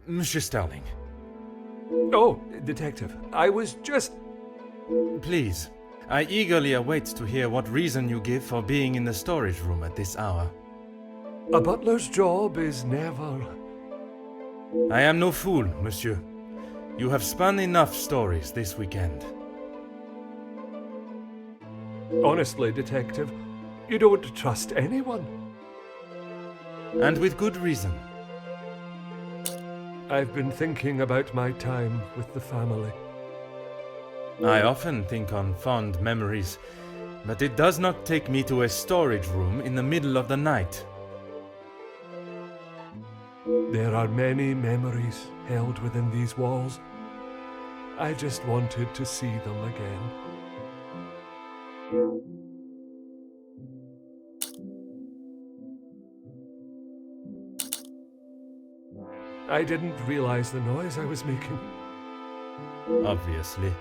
Monsieur Starling. Oh, Detective, I was just... Please, I eagerly await to hear what reason you give for being in the storage room at this hour. A butler's job is never... I am no fool, monsieur. You have spun enough stories this weekend. Honestly, Detective, you don't trust anyone. And with good reason. I've been thinking about my time with the family. I often think on fond memories, but it does not take me to a storage room in the middle of the night. There are many memories held within these walls. I just wanted to see them again. I didn't realize the noise I was making. Obviously.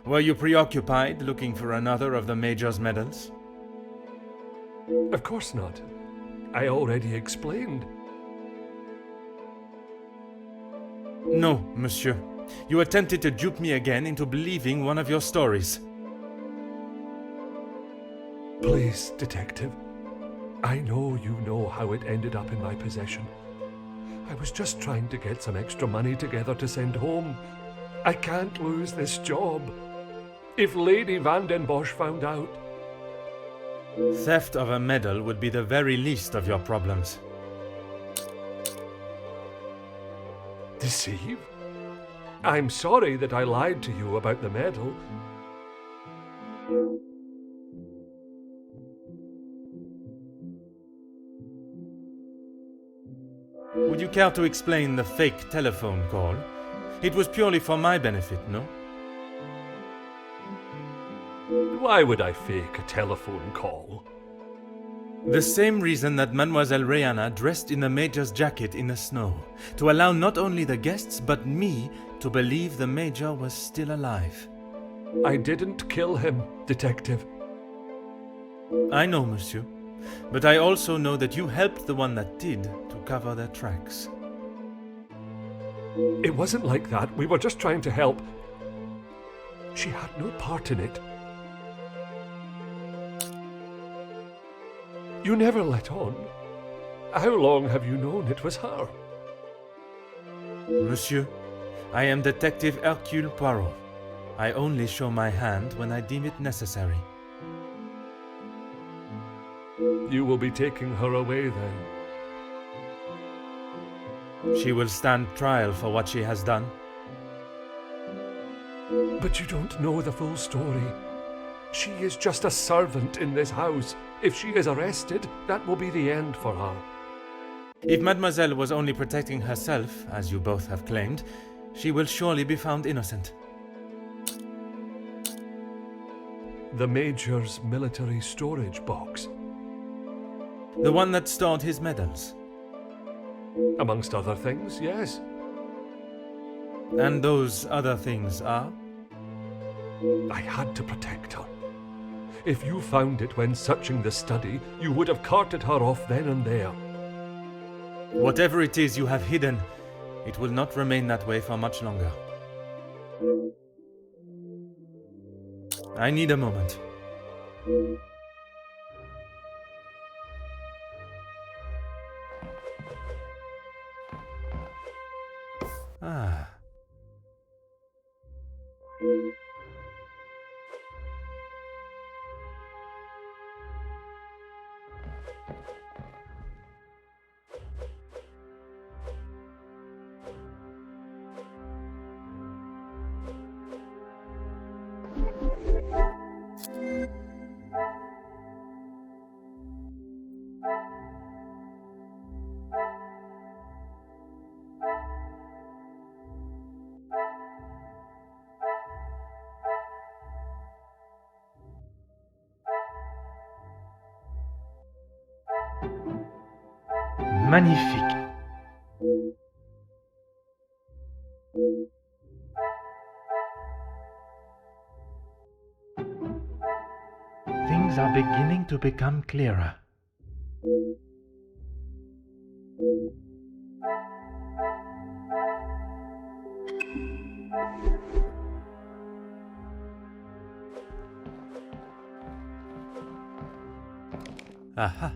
Were you preoccupied looking for another of the Major's medals? Of course not. I already explained. No, monsieur. You attempted to dupe me again into believing one of your stories. Please, Detective. I know you know how it ended up in my possession. I was just trying to get some extra money together to send home. I can't lose this job. If Lady Van den Bosch found out... Theft of a medal would be the very least of your problems. Deceive? I'm sorry that I lied to you about the medal. Would you care to explain the fake telephone call? It was purely for my benefit, no? Why would I fake a telephone call? The same reason that Mademoiselle Rihanna dressed in the Major's jacket in the snow, to allow not only the guests but me to believe the Major was still alive. I didn't kill him, Detective. I know, monsieur. But I also know that you helped the one that did to cover their tracks. It wasn't like that. We were just trying to help. She had no part in it. You never let on. How long have you known it was her? Monsieur, I am Detective Hercule Poirot. I only show my hand when I deem it necessary. You will be taking her away then? She will stand trial for what she has done. But you don't know the full story. She is just a servant in this house. If she is arrested, that will be the end for her. If Mademoiselle was only protecting herself, as you both have claimed, she will surely be found innocent. The Major's military storage box. The one that stored his medals. Amongst other things, yes. And those other things are? I had to protect her. If you found it when searching the study, you would have carted her off then and there. Whatever it is you have hidden, it will not remain that way for much longer. I need a moment. Ah. Magnifique. Things are beginning to become clearer. Aha.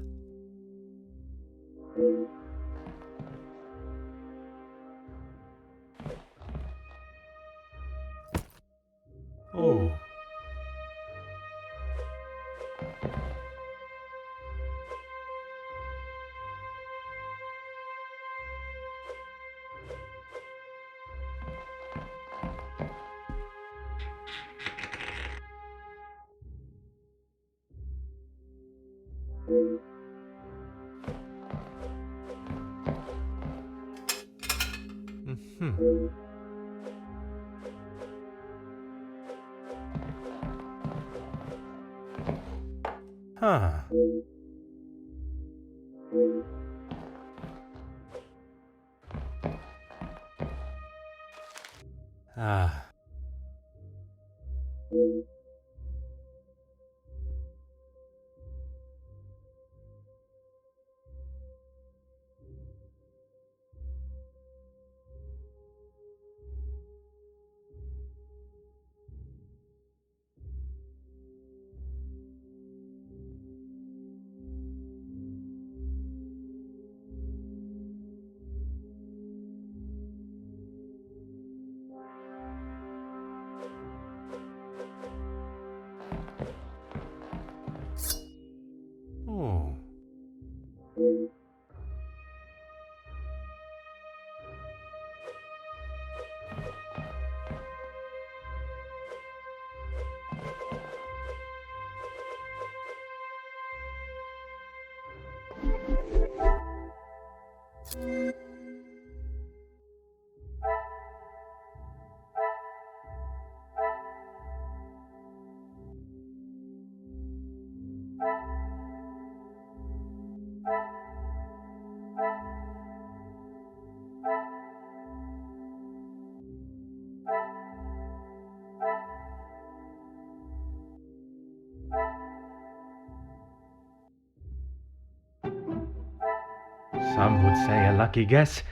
Oh. Mm-hmm. Huh. Ah. Oh. Some would say a lucky guess.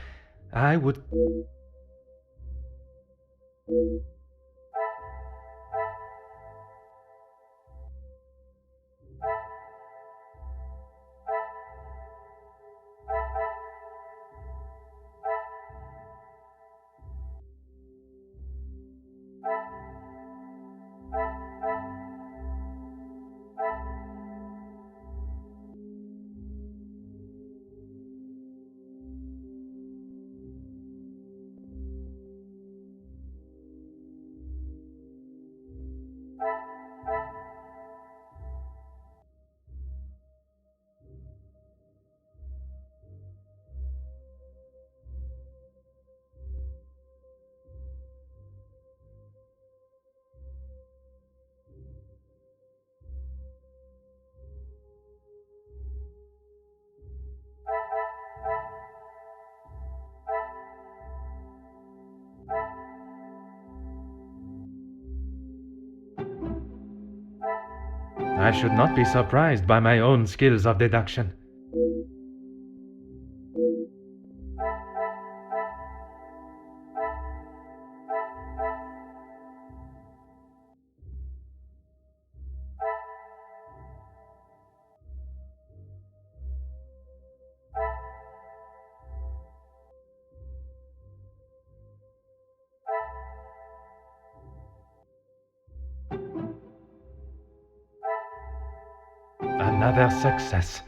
I would... I should not be surprised by my own skills of deduction. Another success.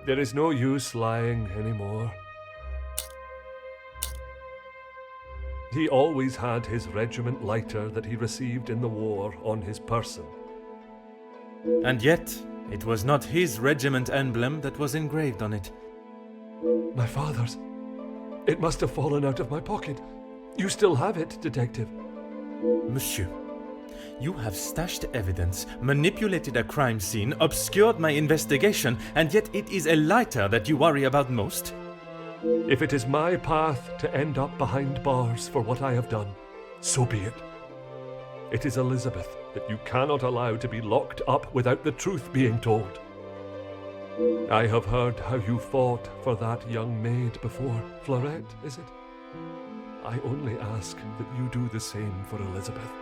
There is no use lying anymore. He always had his regiment lighter that he received in the war on his person. And yet, it was not his regiment emblem that was engraved on it. My father's. It must have fallen out of my pocket. You still have it, Detective. Monsieur, you have stashed evidence, manipulated a crime scene, obscured my investigation, and yet it is a lighter that you worry about most? If it is my path to end up behind bars for what I have done, so be it. It is Elizabeth that you cannot allow to be locked up without the truth being told. I have heard how you fought for that young maid before. Florette, is it? I only ask that you do the same for Elizabeth.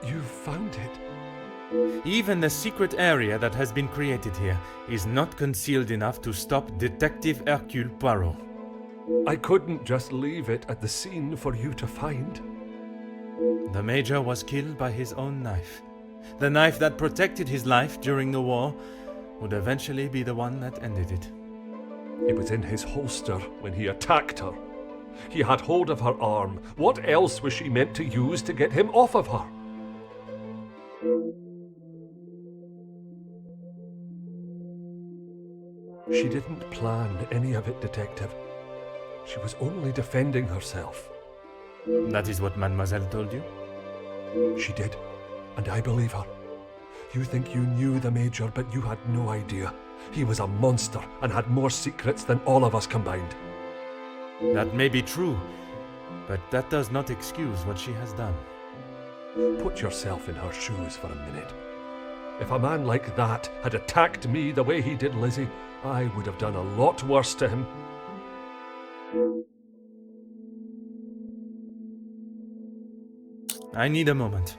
You found it. Even the secret area that has been created here is not concealed enough to stop Detective Hercule Poirot. I couldn't just leave it at the scene for you to find. The Major was killed by his own knife. The knife that protected his life during the war would eventually be the one that ended it. It was in his holster when he attacked her. He had hold of her arm. What else was she meant to use to get him off of her? She didn't plan any of it, Detective. She was only defending herself. That is what Mademoiselle told you? She did, and I believe her. You think you knew the Major, but you had no idea. He was a monster and had more secrets than all of us combined. That may be true, but that does not excuse what she has done. Put yourself in her shoes for a minute. If a man like that had attacked me the way he did Lizzie, I would have done a lot worse to him. I need a moment.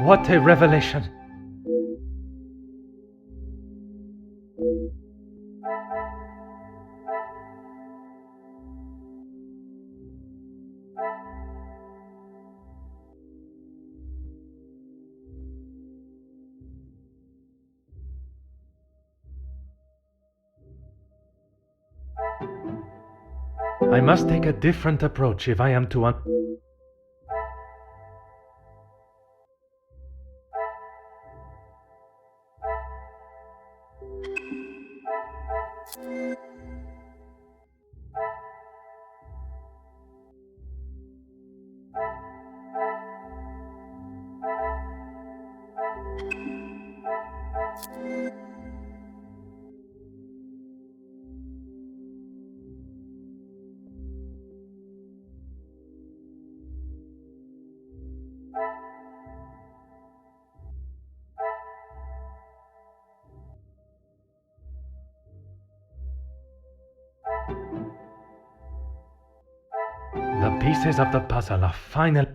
What a revelation! I must take a different approach if I am to The pieces of the puzzle are final.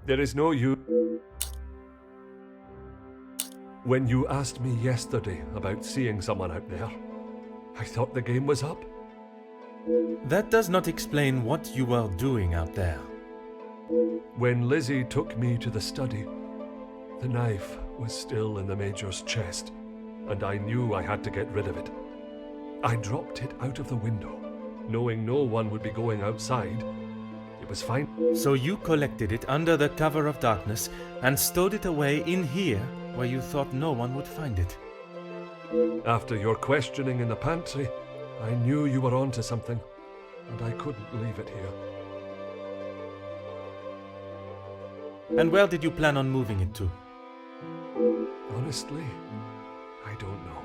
There is no use. When you asked me yesterday about seeing someone out there, I thought the game was up. That does not explain what you were doing out there. When Lizzie took me to the study, the knife was still in the Major's chest, and I knew I had to get rid of it. I dropped it out of the window, knowing no one would be going outside. It was fine. So you collected it under the cover of darkness and stowed it away in here where you thought no one would find it. After your questioning in the pantry, I knew you were onto something, and I couldn't leave it here. And where did you plan on moving it to? Honestly, I don't know.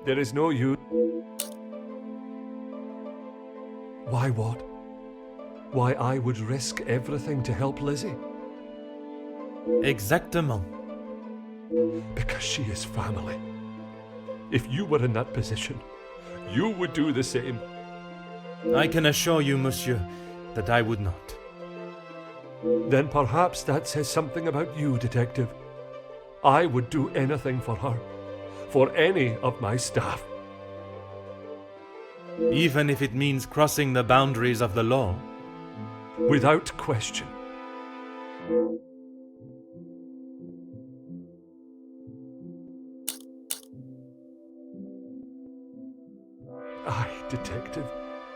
There is no use. Why what? Why I would risk everything to help Lizzie? Exactement. Because she is family. If you were in that position, you would do the same. I can assure you, monsieur, that I would not. Then perhaps that says something about you, Detective. I would do anything for her. For any of my staff. Even if it means crossing the boundaries of the law? Without question. Aye, Detective,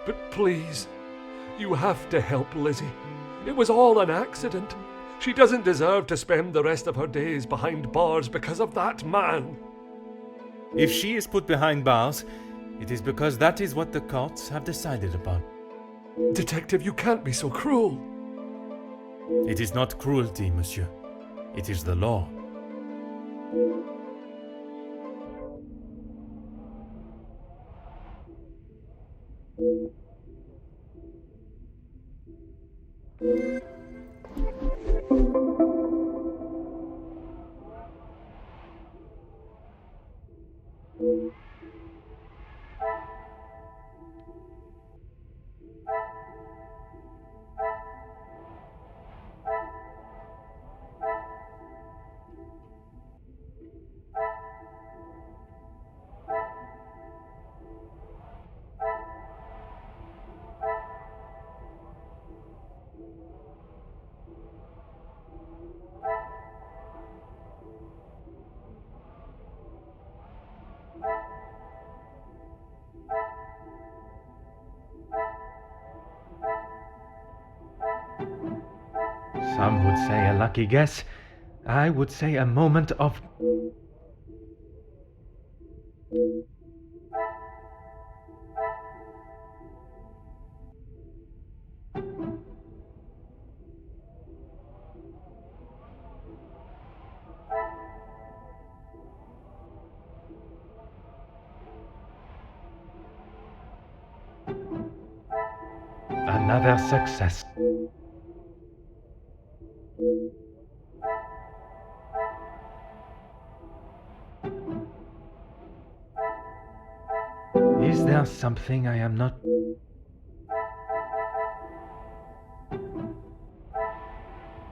but please, you have to help Lizzie. It was all an accident. She doesn't deserve to spend the rest of her days behind bars because of that man. If she is put behind bars, it is because that is what the courts have decided upon. Detective, you can't be so cruel. It is not cruelty, monsieur. It is the law. Some would say a lucky guess. I would say a moment of... Another success. Is there something I am not...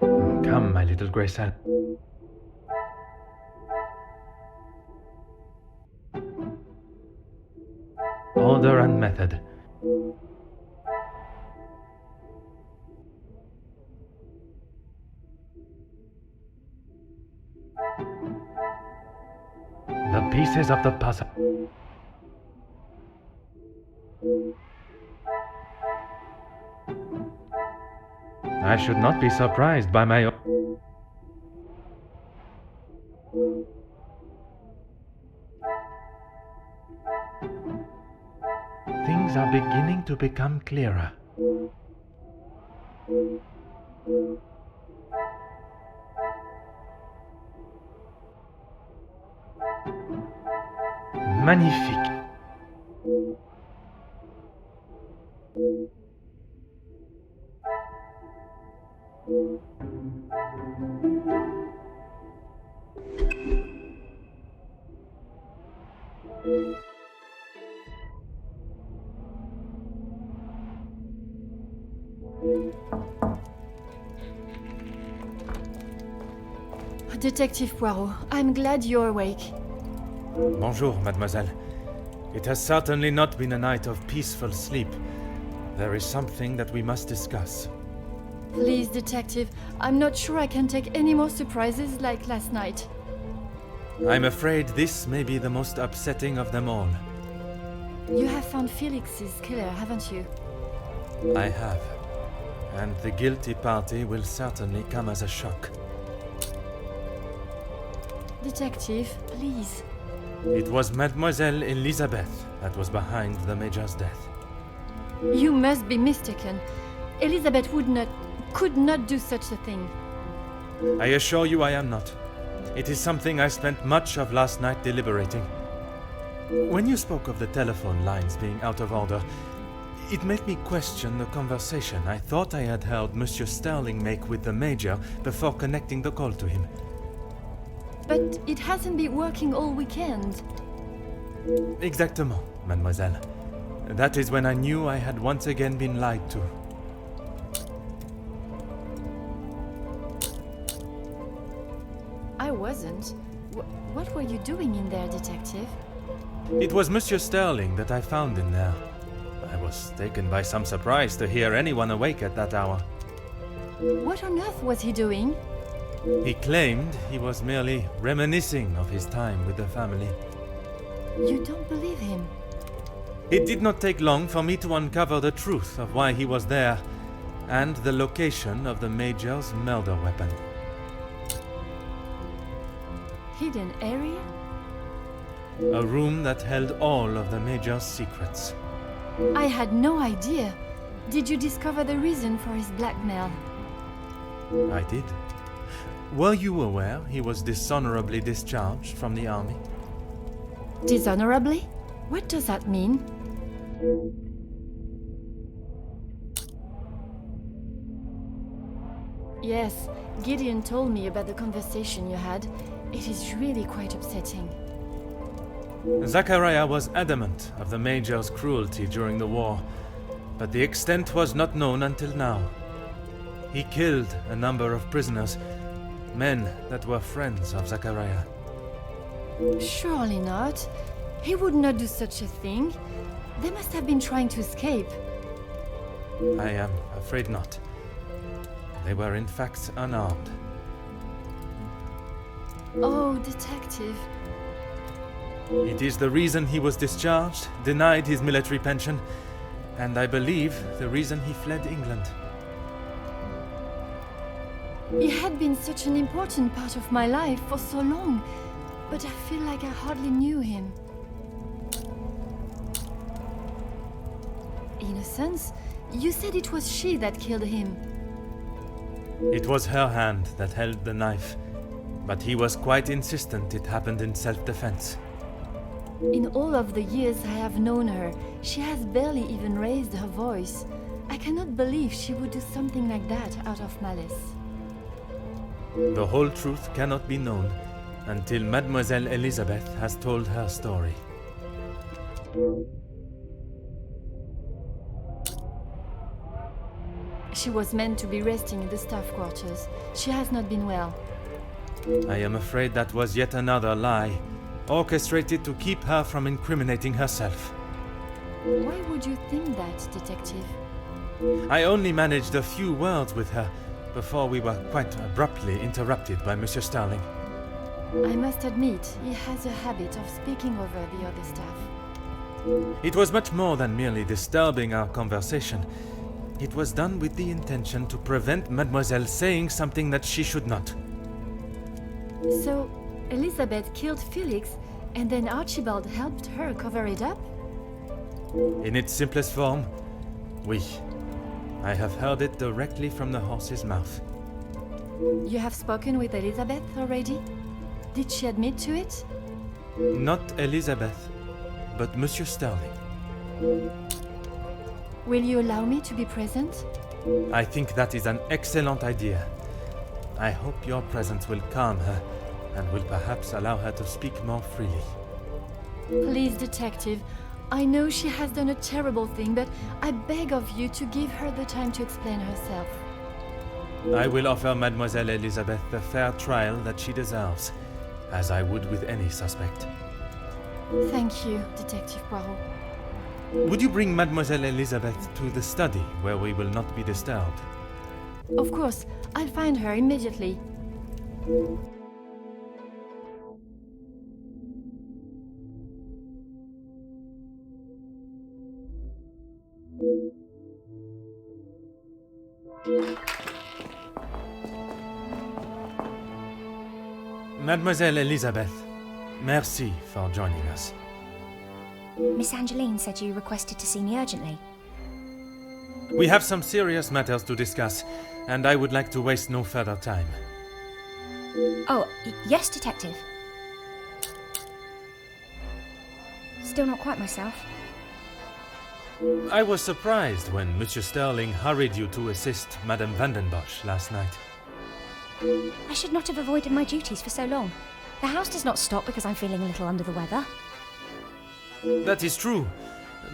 Come, my little Grayson. Order and method. The pieces of the puzzle. I should not be surprised by my own. Things are beginning to become clearer. magnifique. Detective Poirot, I'm glad you're awake. Bonjour, mademoiselle. It has certainly not been a night of peaceful sleep. There is something that we must discuss. Please, Detective, I'm not sure I can take any more surprises like last night. I'm afraid this may be the most upsetting of them all. You have found Felix's killer, haven't you? I have. And the guilty party will certainly come as a shock. Detective, please. It was Mademoiselle Elizabeth that was behind the Major's death. You must be mistaken. Elizabeth could not do such a thing. I assure you I am not. It is something I spent much of last night deliberating. When you spoke of the telephone lines being out of order, it made me question the conversation I thought I had heard Monsieur Sterling make with the Major before connecting the call to him. But it hasn't been working all weekend. Exactement, mademoiselle. That is when I knew I had once again been lied to. I wasn't. What were you doing in there, Detective? It was Monsieur Sterling that I found in there. I was taken by some surprise to hear anyone awake at that hour. What on earth was he doing? He claimed he was merely reminiscing of his time with the family. You don't believe him? It did not take long for me to uncover the truth of why he was there, and the location of the Major's murder weapon. Hidden area? A room that held all of the Major's secrets. I had no idea. Did you discover the reason for his blackmail? I did. Were you aware he was dishonorably discharged from the army? Dishonorably? What does that mean? Yes, Gideon told me about the conversation you had. It is really quite upsetting. Zachariah was adamant of the Major's cruelty during the war, but the extent was not known until now. He killed a number of prisoners, men that were friends of Zachariah. Surely not. He would not do such a thing. They must have been trying to escape. I am afraid not. They were in fact unarmed. Oh, Detective. It is the reason he was discharged, denied his military pension, and I believe the reason he fled England. He had been such an important part of my life for so long, but I feel like I hardly knew him. Innocence? You said it was she that killed him. It was her hand that held the knife, but he was quite insistent it happened in self-defense. In all of the years I have known her, she has barely even raised her voice. I cannot believe she would do something like that out of malice. The whole truth cannot be known until Mademoiselle Elizabeth has told her story. She was meant to be resting in the staff quarters. She has not been well. I am afraid that was yet another lie, orchestrated to keep her from incriminating herself. Why would you think that, Detective? I only managed a few words with her before we were quite abruptly interrupted by Monsieur Sterling. I must admit, he has a habit of speaking over the other staff. It was much more than merely disturbing our conversation. It was done with the intention to prevent Mademoiselle saying something that she should not. So, Elizabeth killed Felix, and then Archibald helped her cover it up? In its simplest form, oui. I have heard it directly from the horse's mouth. You have spoken with Elizabeth already? Did she admit to it? Not Elizabeth, but Monsieur Sterling. Will you allow me to be present? I think that is an excellent idea. I hope your presence will calm her and will perhaps allow her to speak more freely. Please, Detective. I know she has done a terrible thing, but I beg of you to give her the time to explain herself. I will offer Mademoiselle Elizabeth the fair trial that she deserves, as I would with any suspect. Thank you, Detective Poirot. Would you bring Mademoiselle Elizabeth to the study, where we will not be disturbed? Of course, I'll find her immediately. Mademoiselle Elizabeth, merci for joining us. Miss Angeline said you requested to see me urgently. We have some serious matters to discuss, and I would like to waste no further time. Oh, yes, Detective. Still not quite myself. I was surprised when Monsieur Sterling hurried you to assist Madame Vandenbosch last night. I should not have avoided my duties for so long. The house does not stop because I'm feeling a little under the weather. That is true,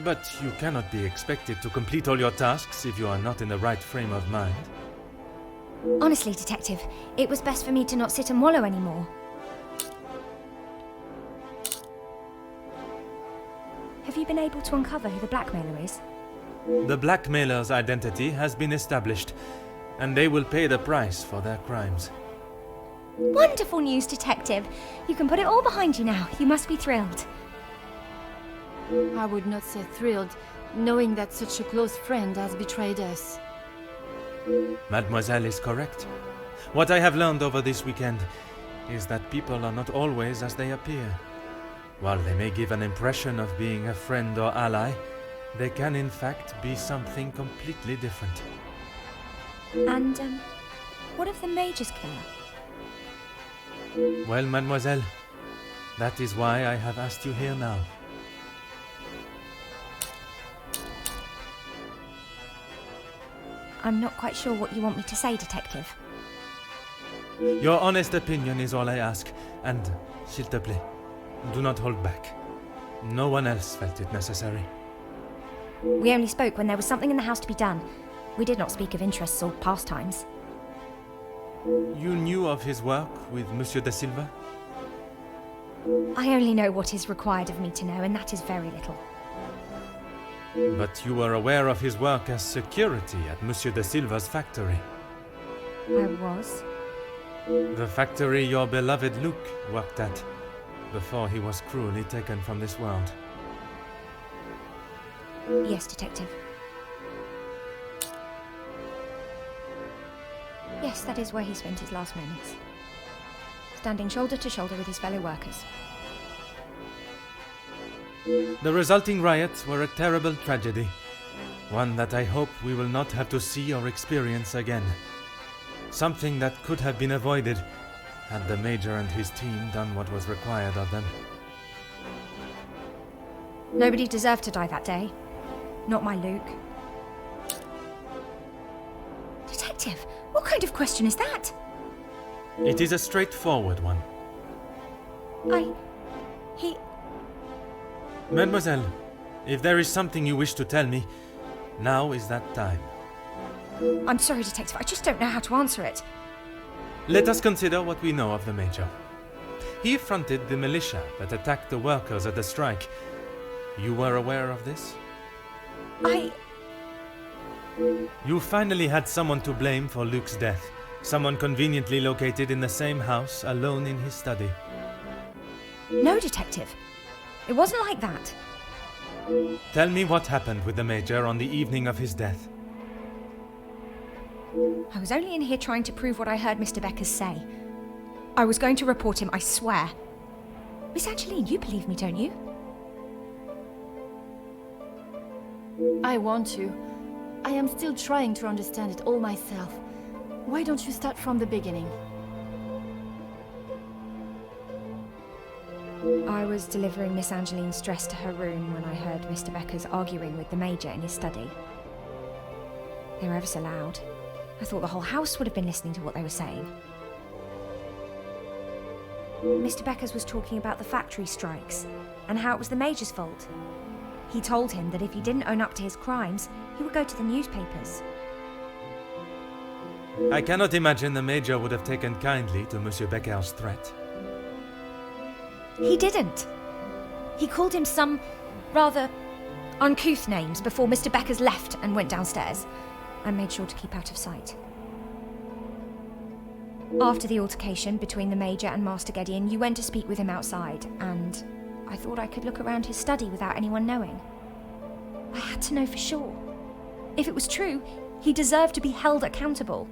but you cannot be expected to complete all your tasks if you are not in the right frame of mind. Honestly, Detective, it was best for me to not sit and wallow anymore. Have you been able to uncover who the blackmailer is? The blackmailer's identity has been established, and they will pay the price for their crimes. Wonderful news, Detective! You can put it all behind you now. You must be thrilled. I would not say thrilled, knowing that such a close friend has betrayed us. Mademoiselle is correct. What I have learned over this weekend is that people are not always as they appear. While they may give an impression of being a friend or ally, they can in fact be something completely different. And, what of the Major's killer? Well, mademoiselle, that is why I have asked you here now. I'm not quite sure what you want me to say, Detective. Your honest opinion is all I ask, and, s'il te plaît, do not hold back. No one else felt it necessary. We only spoke when there was something in the house to be done. We did not speak of interests or pastimes. You knew of his work with Monsieur de Silva? I only know what is required of me to know, and that is very little. But you were aware of his work as security at Monsieur de Silva's factory. I was. The factory your beloved Luke worked at, before he was cruelly taken from this world. Yes, Detective. Yes, that is where he spent his last moments. Standing shoulder to shoulder with his fellow workers. The resulting riots were a terrible tragedy, one that I hope we will not have to see or experience again. Something that could have been avoided had the Major and his team done what was required of them. Nobody deserved to die that day. Not my Luke. Detective, what kind of question is that? It is a straightforward one. Mademoiselle, if there is something you wish to tell me, now is that time. I'm sorry, Detective, I just don't know how to answer it. Let us consider what we know of the Major. He fronted the militia that attacked the workers at the strike. You were aware of this? You finally had someone to blame for Luke's death. Someone conveniently located in the same house, alone in his study. No, Detective. It wasn't like that. Tell me what happened with the Major on the evening of his death. I was only in here trying to prove what I heard Mr. Beckers say. I was going to report him, I swear. Miss Angeline, you believe me, don't you? I want to. I am still trying to understand it all myself. Why don't you start from the beginning? I was delivering Miss Angeline's dress to her room when I heard Mr. Becker's arguing with the Major in his study. They were ever so loud. I thought the whole house would have been listening to what they were saying. Mr. Becker's was talking about the factory strikes and how it was the Major's fault. He told him that if he didn't own up to his crimes, he would go to the newspapers. I cannot imagine the Major would have taken kindly to Monsieur Becker's threat. He didn't. He called him some rather uncouth names before Mr. Becker's left and went downstairs, and made sure to keep out of sight. After the altercation between the Major and Master Gideon, you went to speak with him outside, and I thought I could look around his study without anyone knowing. I had to know for sure. If it was true, he deserved to be held accountable.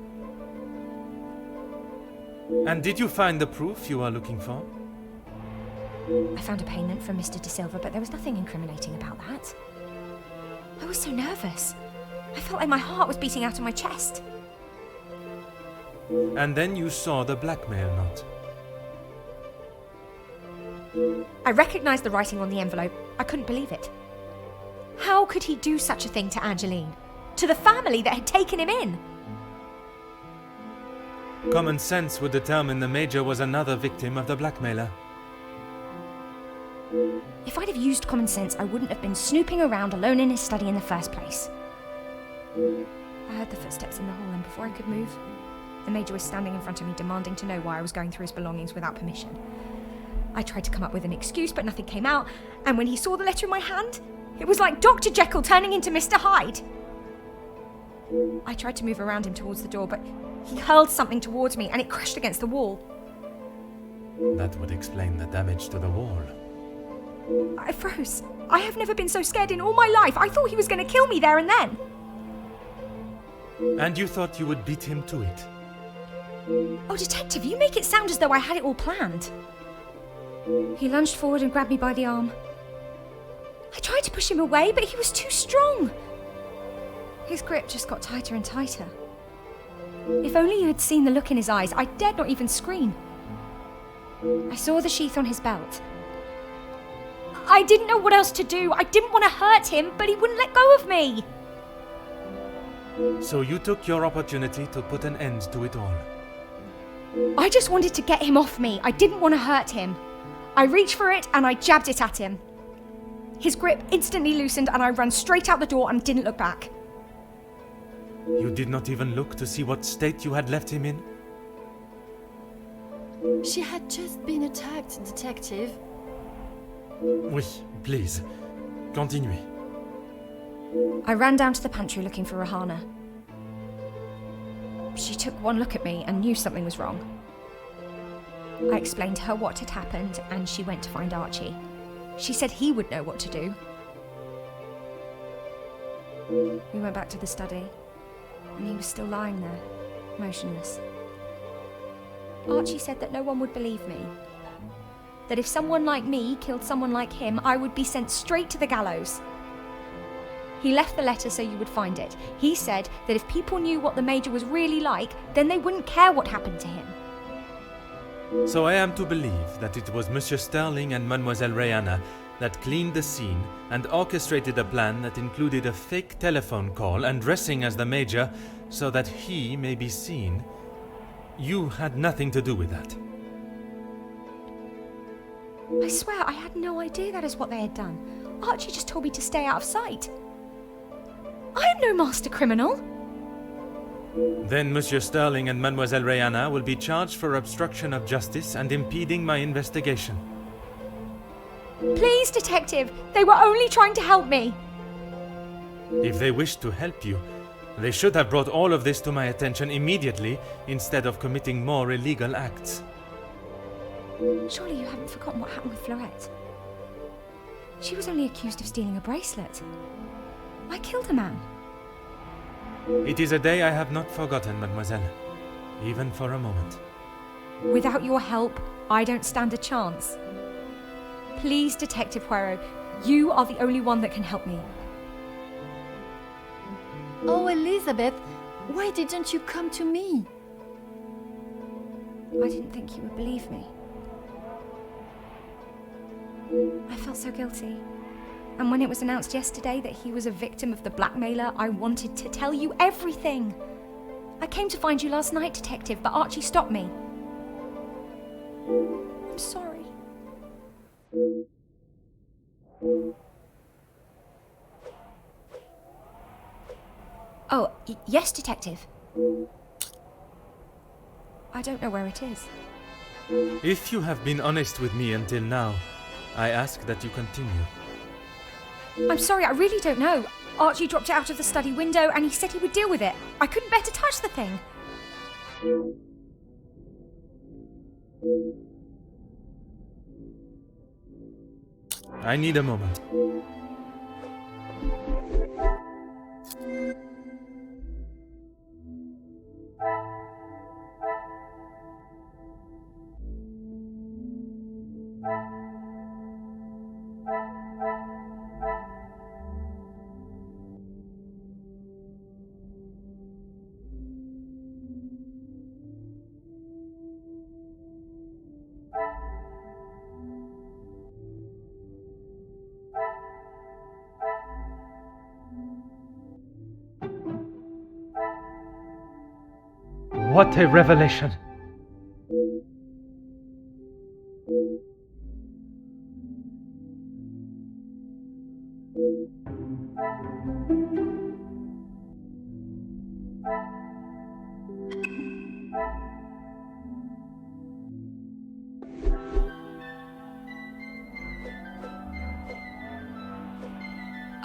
And did you find the proof you are looking for? I found a payment from Mr. De Silva, but there was nothing incriminating about that. I was so nervous. I felt like my heart was beating out of my chest. And then you saw the blackmail note. I recognised the writing on the envelope. I couldn't believe it. How could he do such a thing to Angeline? To the family that had taken him in? Common sense would determine the Major was another victim of the blackmailer. If I'd have used common sense, I wouldn't have been snooping around alone in his study in the first place. I heard the footsteps in the hall, and before I could move, the Major was standing in front of me, demanding to know why I was going through his belongings without permission. I tried to come up with an excuse, but nothing came out, and when he saw the letter in my hand, it was like Dr. Jekyll turning into Mr. Hyde. I tried to move around him towards the door, but he hurled something towards me, and it crashed against the wall. That would explain the damage to the wall. I froze. I have never been so scared in all my life. I thought he was going to kill me there and then. And you thought you would beat him to it? Oh, Detective, you make it sound as though I had it all planned. He lunged forward and grabbed me by the arm. I tried to push him away, but he was too strong. His grip just got tighter and tighter. If only you had seen the look in his eyes, I dared not even scream. I saw the sheath on his belt. I didn't know what else to do. I didn't want to hurt him, but he wouldn't let go of me. So you took your opportunity to put an end to it all. I just wanted to get him off me. I didn't want to hurt him. I reached for it and I jabbed it at him. His grip instantly loosened and I ran straight out the door and didn't look back. You did not even look to see what state you had left him in? She had just been attacked, Detective. Oui, please. Continuez. I ran down to the pantry looking for Rahana. She took one look at me and knew something was wrong. I explained to her what had happened and she went to find Archie. She said he would know what to do. We went back to the study and he was still lying there, motionless. Archie said that no one would believe me. That if someone like me killed someone like him, I would be sent straight to the gallows. He left the letter so you would find it. He said that if people knew what the Major was really like, then they wouldn't care what happened to him. So I am to believe that it was Monsieur Sterling and Mademoiselle Rihanna that cleaned the scene and orchestrated a plan that included a fake telephone call and dressing as the Major so that he may be seen. You had nothing to do with that. I swear I had no idea that is what they had done. Archie just told me to stay out of sight. I am no master criminal. Then Monsieur Sterling and Mademoiselle Rihanna will be charged for obstruction of justice and impeding my investigation. Please, Detective, they were only trying to help me. If they wished to help you, they should have brought all of this to my attention immediately instead of committing more illegal acts. Surely you haven't forgotten what happened with Florette. She was only accused of stealing a bracelet. I killed a man. It is a day I have not forgotten, mademoiselle, even for a moment. Without your help, I don't stand a chance. Please, Detective Poirot, you are the only one that can help me. Oh, Elizabeth, why didn't you come to me? I didn't think you would believe me. I felt so guilty. And when it was announced yesterday that he was a victim of the blackmailer, I wanted to tell you everything. I came to find you last night, Detective, but Archie stopped me. I'm sorry. Oh, yes, Detective. I don't know where it is. If you have been honest with me until now, I ask that you continue. I'm sorry, I really don't know. Archie dropped it out of the study window and he said he would deal with it. I couldn't bear to touch the thing. I need a moment. What a revelation!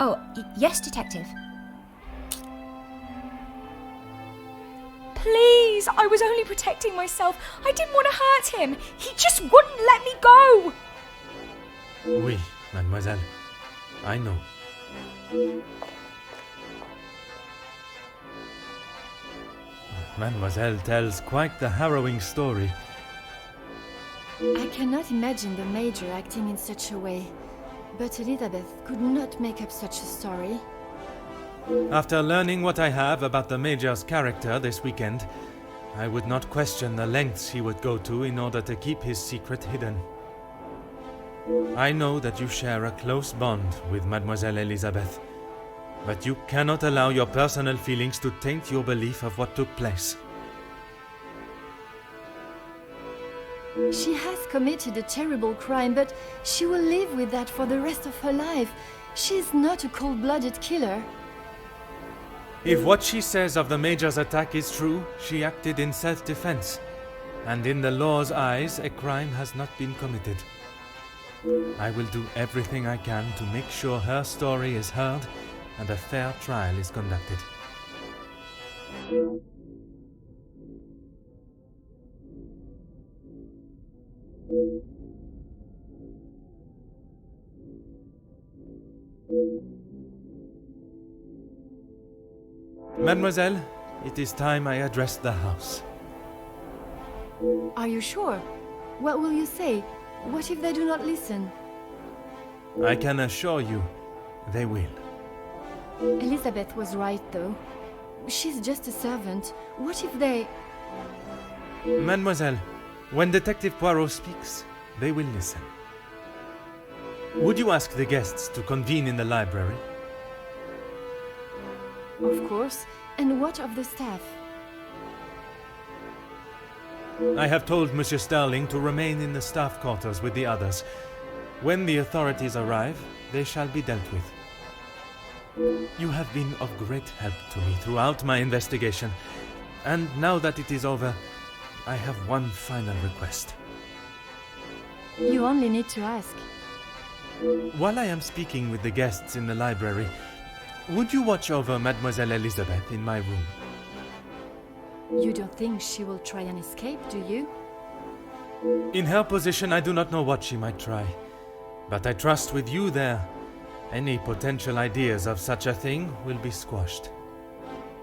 Oh, yes, Detective. Please, I was only protecting myself. I didn't want to hurt him. He just wouldn't let me go. Oui, mademoiselle. I know. Mademoiselle tells quite the harrowing story. I cannot imagine the Major acting in such a way. But Elizabeth could not make up such a story. After learning what I have about the Major's character this weekend, I would not question the lengths he would go to in order to keep his secret hidden. I know that you share a close bond with Mademoiselle Elizabeth, but you cannot allow your personal feelings to taint your belief of what took place. She has committed a terrible crime, but she will live with that for the rest of her life. She is not a cold-blooded killer. If what she says of the Major's attack is true, she acted in self-defense, and in the law's eyes, a crime has not been committed. I will do everything I can to make sure her story is heard and a fair trial is conducted. Mademoiselle, it is time I address the house. Are you sure? What will you say? What if they do not listen? I can assure you, they will. Elizabeth was right, though. She's just a servant. What if they... Mademoiselle, when Detective Poirot speaks, they will listen. Would you ask the guests to convene in the library? Of course. And what of the staff? I have told Monsieur Sterling to remain in the staff quarters with the others. When the authorities arrive, they shall be dealt with. You have been of great help to me throughout my investigation, and now that it is over, I have one final request. You only need to ask. While I am speaking with the guests in the library, would you watch over Mademoiselle Elizabeth in my room? You don't think she will try and escape, do you? In her position, I do not know what she might try. But I trust with you there, any potential ideas of such a thing will be squashed.